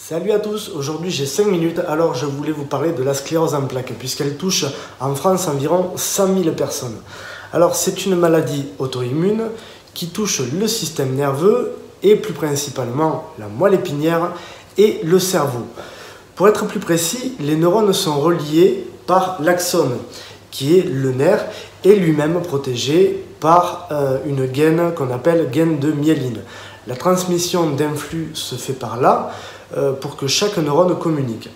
Salut à tous, aujourd'hui j'ai 5 minutes, alors je voulais vous parler de la sclérose en plaques, puisqu'elle touche en France environ 100 000 personnes. Alors c'est une maladie auto-immune qui touche le système nerveux et plus principalement la moelle épinière et le cerveau. Pour être plus précis, les neurones sont reliés par l'axone, qui est le nerf, et lui-même protégé par une gaine qu'on appelle gaine de myéline. La transmission d'influx se fait par là pour que chaque neurone communique.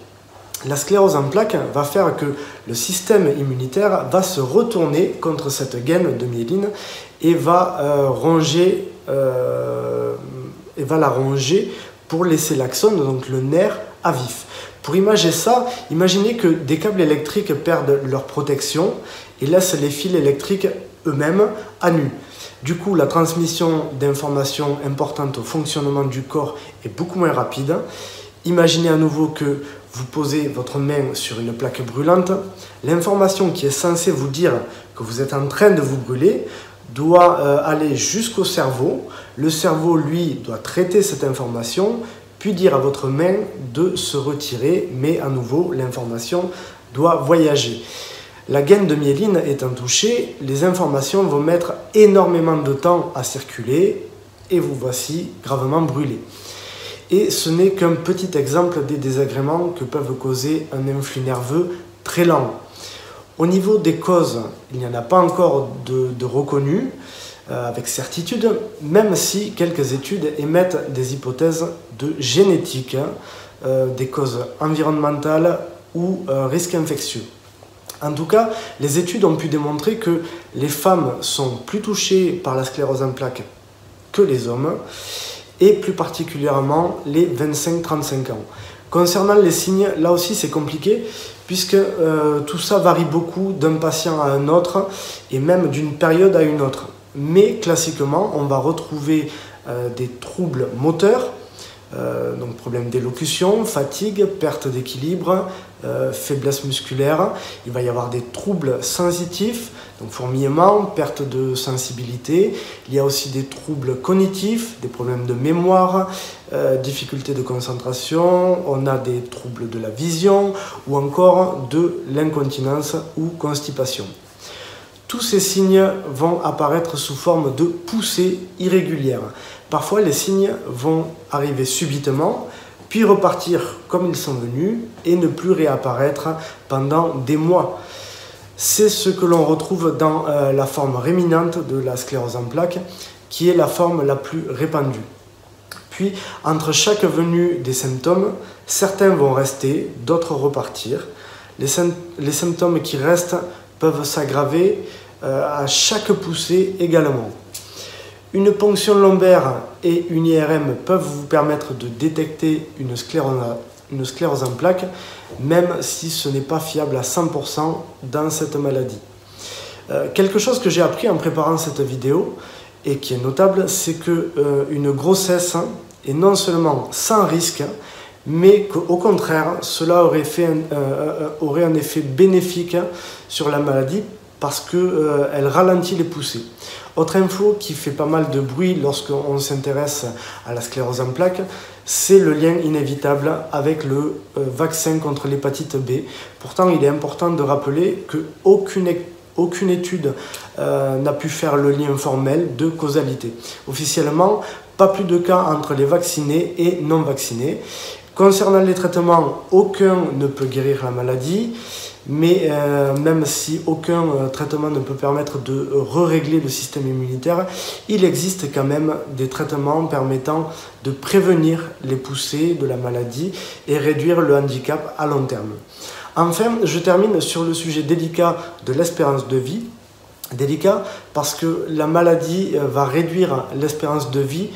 La sclérose en plaques va faire que le système immunitaire va se retourner contre cette gaine de myéline et va la ronger pour laisser l'axone, donc le nerf, à vif. Pour imager ça, imaginez que des câbles électriques perdent leur protection et laissent les fils électriques eux-mêmes à nu. Du coup, la transmission d'informations importantes au fonctionnement du corps est beaucoup moins rapide. Imaginez à nouveau que vous posez votre main sur une plaque brûlante. L'information qui est censée vous dire que vous êtes en train de vous brûler doit aller jusqu'au cerveau. Le cerveau, lui, doit traiter cette information, puis dire à votre main de se retirer, mais à nouveau, l'information doit voyager. La gaine de myéline étant touchée, les informations vont mettre énormément de temps à circuler et vous voici gravement brûlé. Et ce n'est qu'un petit exemple des désagréments que peuvent causer un influx nerveux très lent. Au niveau des causes, il n'y en a pas encore de reconnues avec certitude, même si quelques études émettent des hypothèses de génétique, des causes environnementales ou risques infectieux. En tout cas, les études ont pu démontrer que les femmes sont plus touchées par la sclérose en plaques que les hommes, et plus particulièrement les 25-35 ans. Concernant les signes, là aussi c'est compliqué, puisque tout ça varie beaucoup d'un patient à un autre, et même d'une période à une autre. Mais classiquement, on va retrouver des troubles moteurs, donc problème d'élocution, fatigue, perte d'équilibre, faiblesse musculaire. Il va y avoir des troubles sensitifs, donc fourmillement, perte de sensibilité. Il y a aussi des troubles cognitifs, des problèmes de mémoire, difficultés de concentration. On a des troubles de la vision ou encore de l'incontinence ou constipation. Tous ces signes vont apparaître sous forme de poussées irrégulières. Parfois, les signes vont arriver subitement, puis repartir comme ils sont venus et ne plus réapparaître pendant des mois. C'est ce que l'on retrouve dans la forme réminente de la sclérose en plaques, qui est la forme la plus répandue. Puis, entre chaque venue des symptômes, certains vont rester, d'autres repartir. Les symptômes qui restent peuvent s'aggraver à chaque poussée également. Une ponction lombaire et une IRM peuvent vous permettre de détecter une sclérose en plaques, même si ce n'est pas fiable à 100% dans cette maladie. Quelque chose que j'ai appris en préparant cette vidéo et qui est notable, c'est qu'une grossesse est non seulement sans risque, mais qu'au contraire, cela aurait un effet bénéfique sur la maladie parce qu'elle ralentit les poussées. Autre info qui fait pas mal de bruit lorsqu'on s'intéresse à la sclérose en plaques, c'est le lien inévitable avec le vaccin contre l'hépatite B. Pourtant, il est important de rappeler qu'aucune étude n'a pu faire le lien formel de causalité. Officiellement, pas plus de cas entre les vaccinés et non vaccinés. Concernant les traitements, aucun ne peut guérir la maladie, mais même si aucun traitement ne peut permettre de régler le système immunitaire, il existe quand même des traitements permettant de prévenir les poussées de la maladie et réduire le handicap à long terme. Enfin, je termine sur le sujet délicat de l'espérance de vie. Délicat parce que la maladie va réduire l'espérance de vie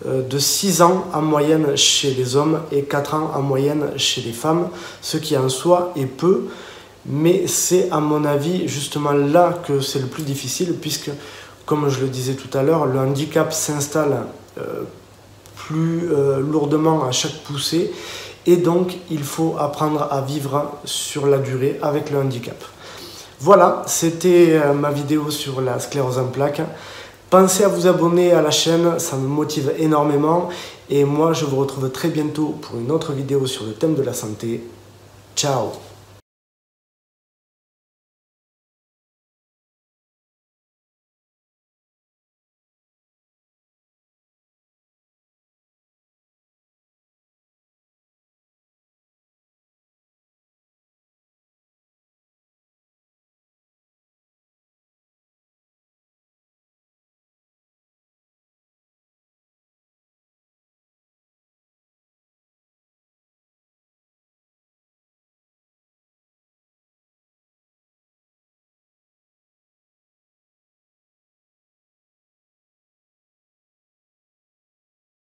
de 6 ans en moyenne chez les hommes et 4 ans en moyenne chez les femmes, ce qui en soi est peu, mais c'est à mon avis justement là que c'est le plus difficile, puisque comme je le disais tout à l'heure, le handicap s'installe plus lourdement à chaque poussée et donc il faut apprendre à vivre sur la durée avec le handicap. Voilà, c'était ma vidéo sur la sclérose en plaques. Pensez à vous abonner à la chaîne, ça me motive énormément. Et moi, je vous retrouve très bientôt pour une autre vidéo sur le thème de la santé. Ciao!